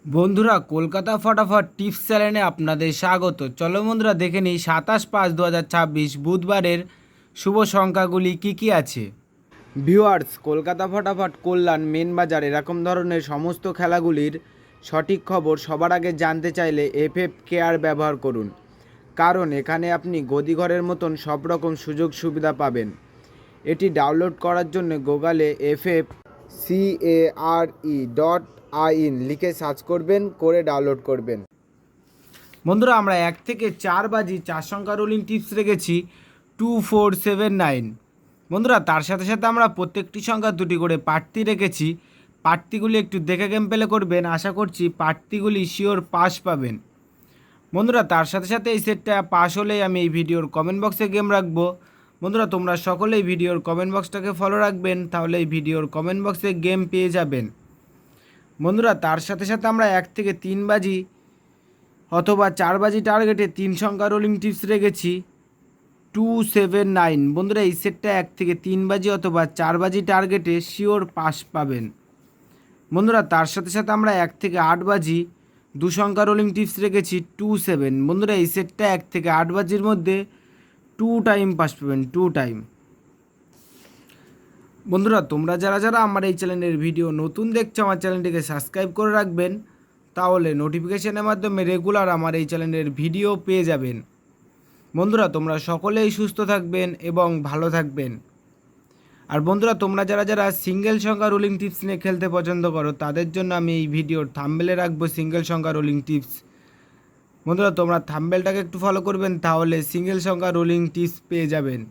বন্ধুরা, কলকাতা ফটাফট টিপস চ্যানেলে আপনাদের স্বাগত। চলো বন্ধুরা, দেখে নিই 27/5/2026 বুধবারের শুভ সংখ্যাগুলি কি কি আছে। ভিউয়ার্স, কলকাতা ফটাফট, কল্যাণ, মেন বাজার এরকম ধরনের সমস্ত খেলাগুলির সঠিক খবর সবার আগে জানতে চাইলে এফএফ কেয়ার ব্যবহার করুন, কারণ এখানে আপনি গদিঘরের মতন সব রকম সুযোগ সুবিধা পাবেন। এটি ডাউনলোড করার জন্য গুগলে FFCARE.in লিখে সার্চ করবেন, করে ডাউনলোড করবেন। বন্ধুরা, আমরা 1 থেকে 4 বাজি 4 সংখ্যা রোলিং টিপস রেখেছি 2479। বন্ধুরা, তার সাথে সাথে আমরা প্রত্যেকটি সংখ্যা দুটি করে প্রার্থী রেখেছি। প্রার্থীগুলি একটু দেখে গেম প্লে করবেন, আশা করছি প্রার্থীগুলি শিওর পাস পাবেন। বন্ধুরা, তার সাথে সাথে এই সেটটা পাস হলেই আমি এই ভিডিওর কমেন্ট বক্সে গেম রাখবো। বন্ধুরা, তোমরা সকলেই ভিডিওর কমেন্ট বক্সটাকে ফলো রাখবেন, তাহলে এই ভিডিওর কমেন্ট বক্সে গেম পেয়ে যাবেন। বন্ধুরা, তার সাথে সাথে আমরা 1 থেকে 3 বাজি অথবা 4 বাজি টার্গেটে 3 সংখ্যা রোলিং টিপস রেখেছি 279। বন্ধুরা, এই সেটটা 1 থেকে 3 বাজি অথবা 4 বাজি টার্গেটে শিওর পাস পাবেন। বন্ধুরা, তার সাথে সাথে আমরা 1 থেকে 8 বাজি 2 সংখ্যা রোলিং টিপস রেখেছি 27। বন্ধুরা, এই সেটটা 1 থেকে 8 বাজির মধ্যে 2 টাইম পাস পাবেন, 2 টাইম। বন্ধুরা, তোমরা যারা যারা আমার এই চ্যানেলের ভিডিও নতুন দেখছো, আমার চ্যানেলটিকে সাবস্ক্রাইব করে রাখবেন, তাহলে নোটিফিকেশনের মাধ্যমে রেগুলার আমার এই চ্যানেলের ভিডিও পেয়ে যাবেন। বন্ধুরা, তোমরা সকলেই সুস্থ থাকবেন এবং ভালো থাকবেন। আর বন্ধুরা, তোমরা যারা যারা সিঙ্গেল সংখ্যা রোলিং টিপস নিয়ে খেলতে পছন্দ করো, তাদের জন্য আমি এই ভিডিওর থাম্বনেলে রাখবো সিঙ্গেল সংখ্যা রোলিং টিপস। বন্ধুরা, তোমরা থাম্বনেলটাকে একটু ফলো করবেন, তাহলে সিঙ্গেল সংখ্যা রোলিং টিপস পেয়ে যাবেন।